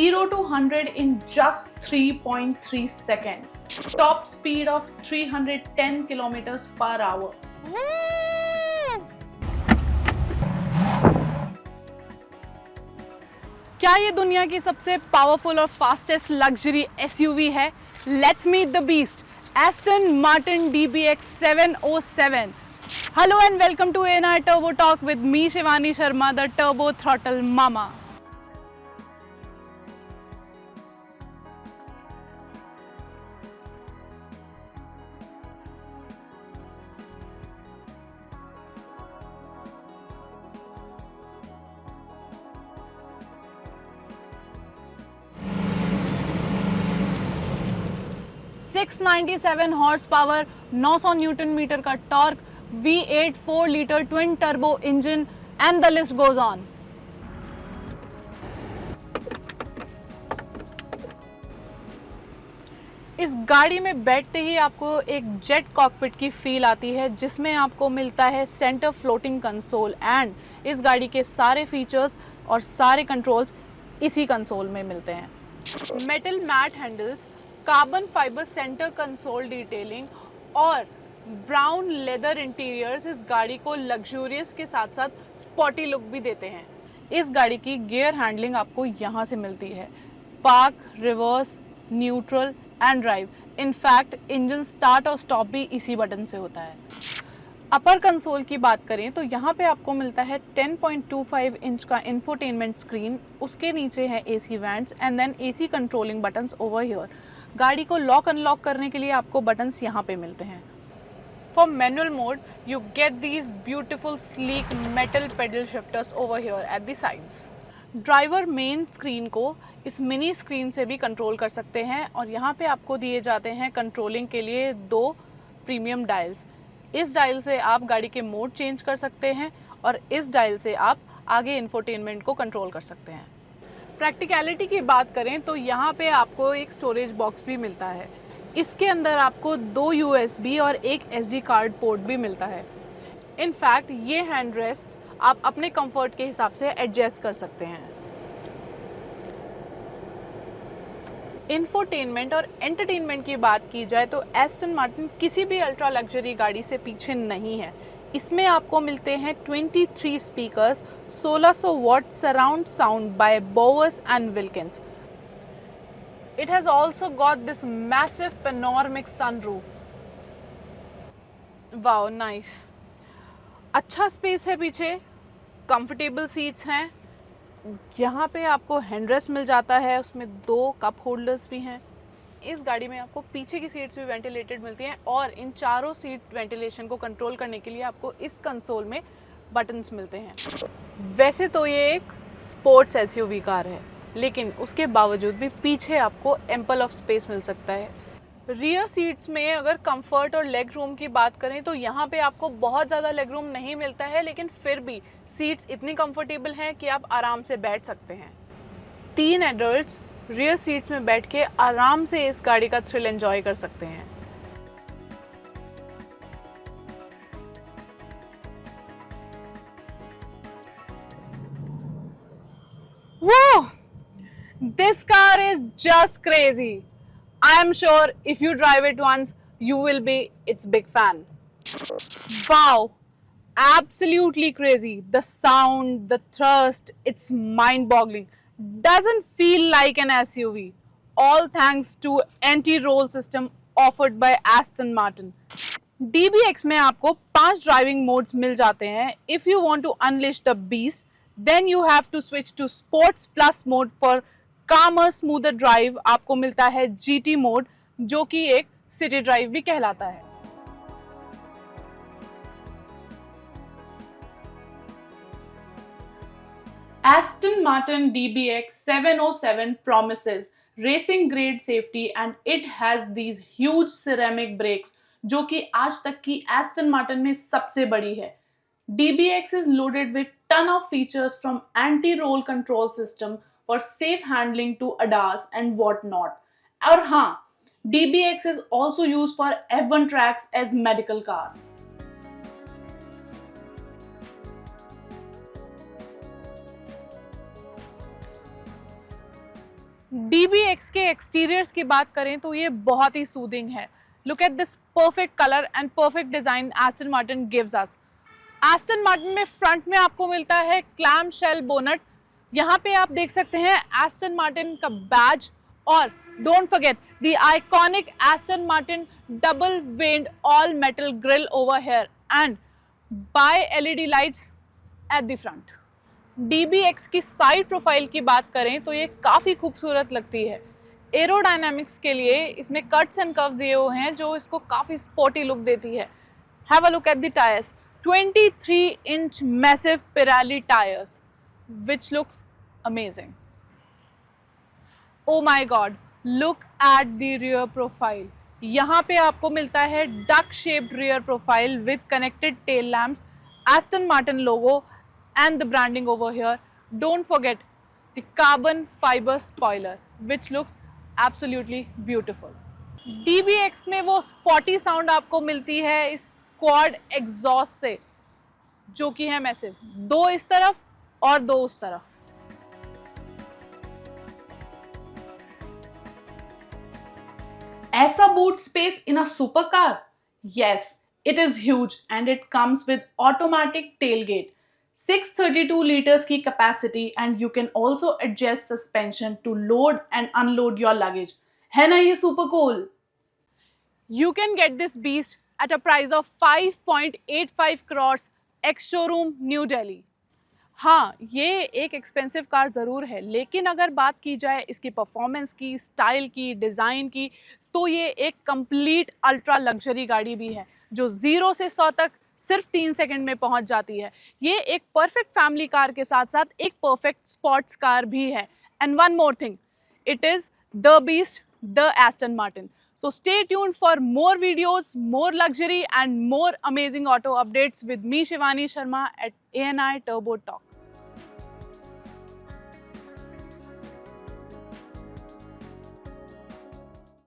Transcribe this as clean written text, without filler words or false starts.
0 to 100 in just 3.3 seconds. Top speed of 310 kilometers per hour. क्या ये दुनिया की सबसे पावरफुल और फास्टेस्ट लग्जरी एसयूवी है? Let's meet the beast, Aston Martin DBX 707. Hello and welcome to ANR Turbo Talk with me Shivani Sharma, the Turbo Throttle Mama. $697 horse power, 900 newton metre का torque, V8 4 litre twin turbo engine and the list goes on. इस गाड़ी में बैठते ही आपको एक jet cockpit की feel आती है, जिसमें आपको मिलता है सेंटर फ्लोटिंग कंसोल एंड इस गाड़ी के सारे फीचर्स और सारे कंट्रोल्स इसी कंसोल में मिलते हैं. Metal matte handles, carbon fibre centre console detailing और ब्राउन लेदर इंटीरियर्स इस गाड़ी को लग्जूरियस के साथ साथ स्पॉटी लुक भी देते हैं. इस गाड़ी की गियर हैंडलिंग आपको यहाँ से मिलती है. Park, reverse, neutral and drive. In fact engine start और स्टॉप भी इसी बटन से होता है. अपर कंसोल की बात करें तो यहाँ पे आपको मिलता है 10.25 इंच का इंफोटेनमेंट स्क्रीन. उसके नीचे है AC vents and then AC controlling buttons over here. गाड़ी को लॉक अनलॉक करने के लिए आपको बटन्स यहाँ पे मिलते हैं. For manual mode you get these beautiful sleek metal pedal shifters over here at the sides. Driver main screen को इस मिनी स्क्रीन से भी कंट्रोल कर सकते हैं और यहाँ पे आपको दिए जाते हैं कंट्रोलिंग के लिए 2 प्रीमियम डायल्स. इस डायल से आप गाड़ी के मोड चेंज कर सकते हैं और इस डायल से आप आगे इंफोटेनमेंट को कंट्रोल कर सकते हैं. प्रैक्टिकलिटी की बात करें तो यहाँ पे आपको एक स्टोरेज बॉक्स भी मिलता है. इसके अंदर आपको 2 USB और एक SD कार्ड पोर्ट भी मिलता है. इनफैक्ट ये हैंड रेस्ट आप अपने कंफर्ट के हिसाब से एडजस्ट कर सकते हैं. इंफोटेनमेंट और एंटरटेनमेंट की बात की जाए तो एस्टन मार्टिन किसी भी अल्ट्रा लग्जरी गाड़ी से पीछे नहीं है. इसमें आपको मिलते हैं 23 speakers, 1600 watt surround sound by Bowers and Wilkins. It has also got this massive panoramic sunroof. Wow, nice. अच्छा स्पेस है पीछे, कंफर्टेबल सीट्स हैं. यहाँ पे आपको हैंडरेस्ट मिल जाता है, उसमें 2 कप होल्डर्स भी हैं. इस गाड़ी में आपको पीछे की सीट्स भी वेंटिलेटेड मिलती हैं और इन चारों सीट वेंटिलेशन को कंट्रोल करने के लिए आपको इस कंसोल में बटन्स मिलते हैं. वैसे तो ये एक स्पोर्ट्स SUV कार है, लेकिन उसके बावजूद भी पीछे आपको एम्पल ऑफ स्पेस मिल सकता है. रियर सीट्स में अगर कंफर्ट और लेग रूम की बात करें तो यहाँ पे आपको बहुत ज़्यादा लेग रूम नहीं मिलता है, लेकिन फिर भी सीट्स इतनी कंफर्टेबल हैं कि आप आराम से बैठ सकते हैं. 3 एडल्ट्स रियर सीट्स में बैठ के आराम से इस गाड़ी का थ्रिल एंजॉय कर सकते हैं. Whoa! This car is just crazy. I am sure if you drive it once, you will be its big fan. Wow! Absolutely crazy. The sound, the thrust, it's mind-boggling. Doesn't feel like an SUV. All thanks to anti-roll system offered by Aston Martin. DBX में आपको 5 driving modes मिल जाते हैं. If you want to unleash the beast, then you have to switch to Sports Plus mode for calmer, smoother drive. आपको मिलता है GT mode, जो कि एक सिटी ड्राइव भी कहलाता है. Aston Martin DBX 707 promises racing grade safety and it has these huge ceramic brakes, जो कि आज तक की Aston Martin में सबसे बड़ी है. DBX is loaded with ton of features from anti-roll control system for safe handling to ADAS and whatnot. और हाँ, DBX is also used for F1 tracks as medical car. DBX के exteriors की बात करें तो ये बहुत ही सूदिंग है। Look at this perfect colour and perfect design Aston Martin gives us. Aston Martin में फ्रंट में आपको मिलता है क्लैम शेल बोनट। यहाँ पे आप देख सकते हैं एस्टन मार्टिन का बैज, और don't forget the iconic Aston Martin double vaned all metal grille over here and bi LED lights at the front. DBX की साइड प्रोफाइल की बात करें तो ये काफ़ी खूबसूरत लगती है। एरोडायनामिक्स के लिए इसमें कट्स एंड कर्व्स दिए हुए हैं जो इसको काफ़ी स्पोर्टी लुक देती है। Have a look at the tyres, 23-inch massive Pirelli tyres which looks amazing. Oh my god, look at the rear profile. यहाँ पे आपको मिलता है duck shaped rear profile with connected tail lamps, Aston Martin logo and the branding over here. Don't forget the carbon fiber spoiler which looks absolutely beautiful. DBX में वो spotty sound आपको मिलती है इस क्वाड एग्जॉस्ट से, जो कि है मैसिव, 2 इस तरफ और 2 उस तरफ। ऐसा boot space in a supercar? Yes, it is huge and it comes with automatic tailgate, 632 liters की capacity, and you can also adjust suspension to load and unload your luggage. है ना ये super cool? You can get this beast at a price of 5.85 crores ex-showroom New Delhi. हाँ, ये एक expensive car ज़रूर है, लेकिन अगर बात की जाए इसकी परफॉर्मेंस की, स्टाइल की, डिज़ाइन की, तो ये एक कंप्लीट अल्ट्रा लग्जरी गाड़ी भी है जो 0 से 100 तक सिर्फ 3 सेकंड में पहुंच जाती है। ये एक परफेक्ट फैमिली कार के साथ साथ एक परफेक्ट स्पोर्ट्स कार भी है। And one more thing, it is the beast, the Aston Martin. So stay tuned for more videos, more luxury and more amazing auto updates with me, Shivani Sharma at ANI Turbo Talk.